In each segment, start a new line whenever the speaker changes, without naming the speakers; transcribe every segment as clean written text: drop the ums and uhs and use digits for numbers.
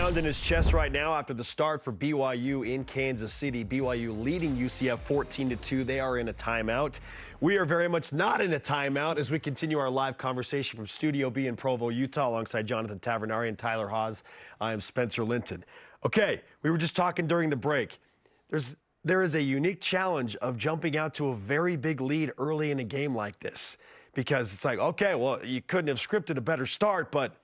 pounding his chest right now after the start for BYU in Kansas City. BYU leading UCF 14-2. They are in a timeout. We are very much not in a timeout as we continue our live conversation from Studio B in Provo, Utah, alongside Jonathan Tavernari and Tyler Haws. I am Spencer Linton. Okay, we were just talking during the break. There is a unique challenge of jumping out to a very big lead early in a game like this, because it's like, okay, well, you couldn't have scripted a better start, but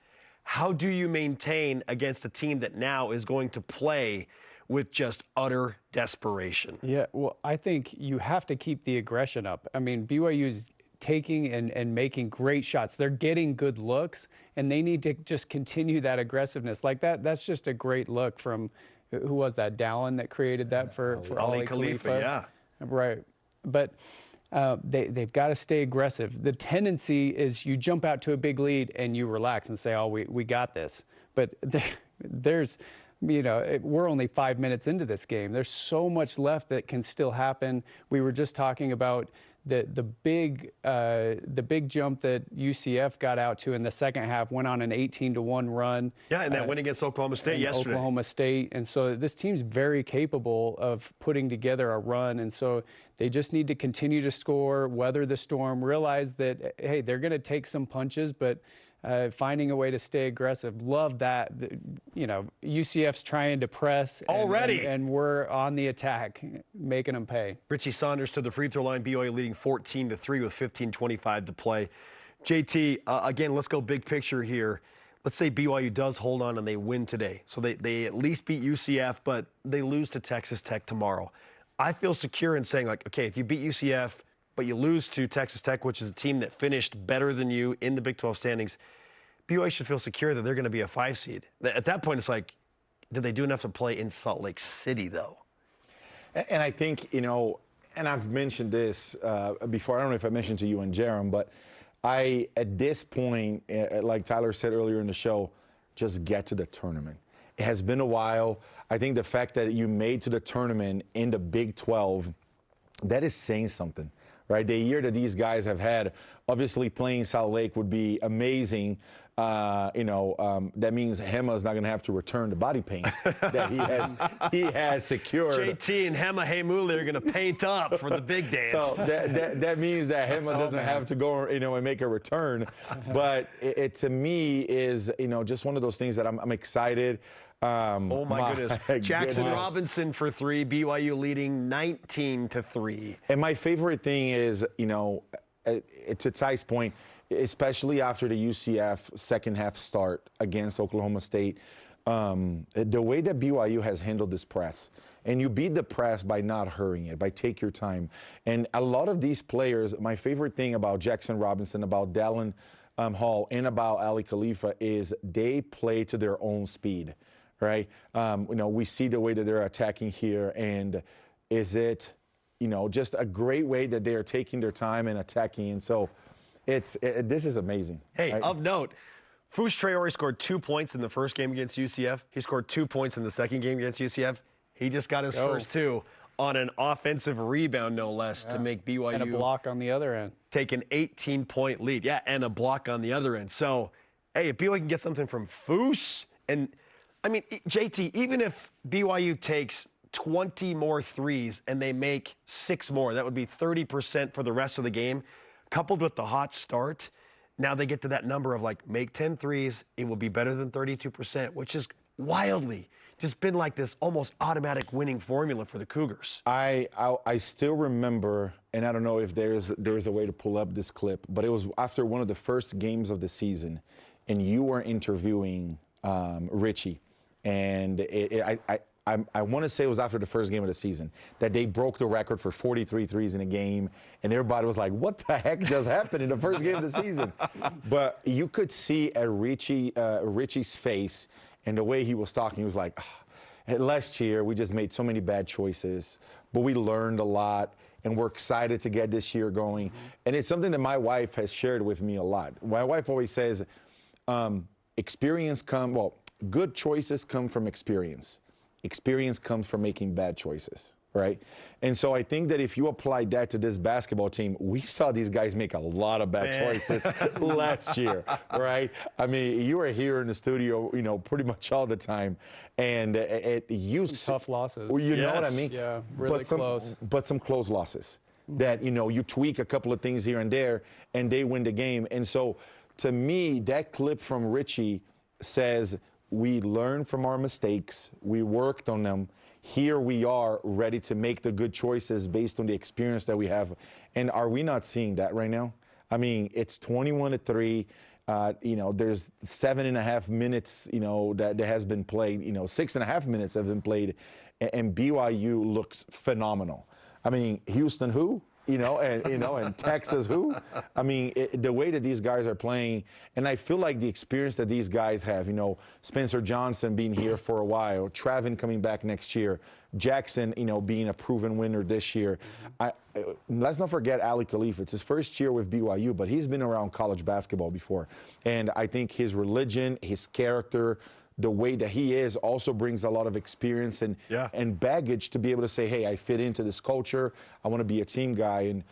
how do you maintain against a team that now is going to play with just utter desperation?
Yeah, well, I think you have to keep the aggression up. I mean, BYU's taking and making great shots. They're getting good looks, and they need to just continue that aggressiveness. Like that's just a great look from, who was that, Dallin, that created that for Ali Khalifa?
Yeah.
Right. But they've got to stay aggressive. The tendency is you jump out to a big lead and you relax and say, oh, we got this. But there's, we're only 5 minutes into this game. There's so much left that can still happen. We were just talking about the big jump that UCF got out to in the second half, went on an 18-1 run.
Yeah, and that win against Oklahoma State yesterday.
Oklahoma State. And so this team's very capable of putting together a run. And so they just need to continue to score, weather the storm, realize that, hey, they're going to take some punches, but finding a way to stay aggressive. Love that. UCF's trying to press
already,
and we're on the attack, making them pay.
Richie Saunders to the free throw line. BYU leading 14-3 with 15:25 to play. JT, again, let's go big picture here. Let's say BYU does hold on and they win today. So they at least beat UCF, but they lose to Texas Tech tomorrow. I feel secure in saying, like, okay, if you beat UCF, but you lose to Texas Tech, which is a team that finished better than you in the Big 12 standings, BYU should feel secure that they're going to be a 5 seed. At that point, it's like, did they do enough to play in Salt Lake City, though?
And I think, and I've mentioned this before. I don't know if I mentioned to you and Jerem, but at this point, like Tyler said earlier in the show, just get to the tournament. It has been a while. I think the fact that you made to the tournament in the Big 12, that is saying something. Right, the year that these guys have had, obviously playing Salt Lake would be amazing. That means Hema is not going to have to return the body paint that he has secured.
JT and Hema Heimuli are going to paint up for the big dance.
So that means that Hema doesn't have to go, and make a return. But it to me is, just one of those things that I'm excited.
Oh my goodness. Jackson Robinson for 3, BYU leading 19-3.
And my favorite thing is, to Ty's point, especially after the UCF second half start against Oklahoma State, the way that BYU has handled this press. And you beat the press by not hurrying it, by take your time. And a lot of these players, my favorite thing about Jackson Robinson, about Dallin Hall, and about Ali Khalifa is they play to their own speed. Right, we see the way that they're attacking here, and is it, just a great way that they are taking their time and attacking, and so this is amazing.
Hey,
right?
Of note, Fush Traore scored 2 points in the first game against UCF. He scored 2 points in the second game against UCF. He just got his first 2 on an offensive rebound, no less, to make BYU
and a block on the other end.
Take an 18-point lead. Yeah, and a block on the other end. So, hey, if BYU can get something from Fush, and I mean, JT, even if BYU takes 20 more threes and they make 6 more, that would be 30% for the rest of the game. Coupled with the hot start, now they get to that number of make 10 threes, it will be better than 32%, which is wildly just been like this almost automatic winning formula for the Cougars.
I still remember, and I don't know if there's a way to pull up this clip, but it was after one of the first games of the season, and you were interviewing Richie. And I want to say it was after the first game of the season that they broke the record for 43 threes in a game, and everybody was like, what the heck just happened in the first game of the season? But you could see at Richie's face and the way he was talking, he was like, last year we just made so many bad choices, but we learned a lot, and we're excited to get this year going. Mm-hmm. And it's something that my wife has shared with me a lot. My wife always says, good choices come from experience. Experience comes from making bad choices. right? And so I think that if you apply that to this basketball team, we saw these guys make a lot of bad choices last year, right? I mean, you were here in the studio, you know, pretty much all the time, and
tough losses.
Well, you know what I mean?
Yeah, really close.
But some close losses that, you know, you tweak a couple of things here and there, and they win the game. And so, to me, that clip from Richie says we learned from our mistakes, we worked on them. Here we are ready to make the good choices based on the experience that we have. And are we not seeing that right now? I mean, it's 21-3. You know, there's 7.5 minutes, you know, that has been played. You know, 6.5 minutes have been played, and BYU looks phenomenal. I mean, Houston, who? And Texas, who? I mean, the way that these guys are playing, and I feel like the experience that these guys have, you know, Spencer Johnson being here for a while, Travin coming back next year, Jackson, you know, being a proven winner this year. Let's not forget Ali Khalifa. It's his first year with BYU, but he's been around college basketball before. And I think his religion, his character, the way that he is also brings a lot of experience and baggage to be able to say, hey, I fit into this culture. I want to be a team guy. And,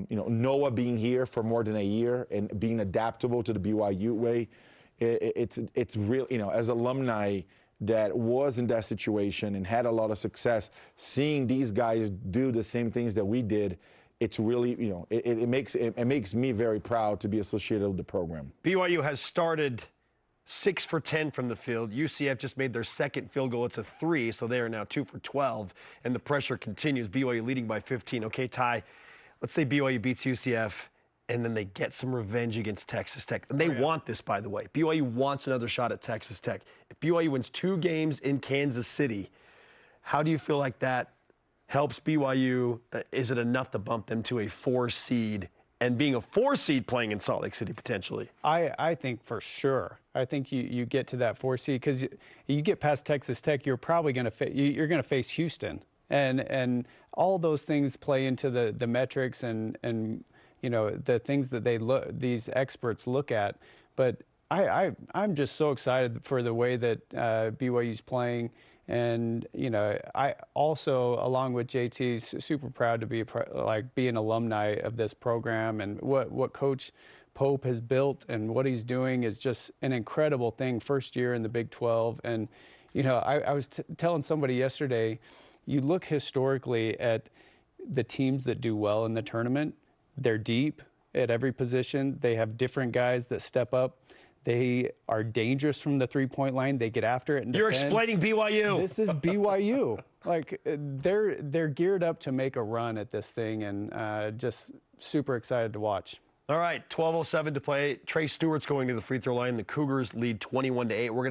you know, Noah being here for more than a year and being adaptable to the BYU way, it's real, you know, as alumni that was in that situation and had a lot of success, seeing these guys do the same things that we did, it's really, you know, it makes me very proud to be associated with the program.
BYU has started 6 for 10 from the field. UCF just made their second field goal. It's a 3, so they are now 2 for 12, and the pressure continues. BYU leading by 15. Okay, Ty, let's say BYU beats UCF, and then they get some revenge against Texas Tech. And they want this, by the way. BYU wants another shot at Texas Tech. If BYU wins 2 games in Kansas City, how do you feel like that helps BYU? Is it enough to bump them to a 4 seed? And being a 4 seed playing in Salt Lake City potentially.
I think for sure. I think you get to that 4 seed because you get past Texas Tech, you're probably going to you're going to face Houston, and all those things play into the metrics and you know the things that these experts look at. But I'm just so excited for the way that BYU's playing. And, you know, I also, along with JT, super proud to be an alumni of this program. And what Coach Pope has built and what he's doing is just an incredible thing. First year in the Big 12. And, you know, I was telling somebody yesterday, you look historically at the teams that do well in the tournament. They're deep at every position. They have different guys that step up. They are dangerous from the three-point line. They get after it and
You're
defend.
explaining BYU.
This is BYU. Like they're geared up to make a run at this thing, and just super excited to watch.
All right, 12:07 to play. Trey Stewart's going to the free throw line. The Cougars lead 21-8. We're going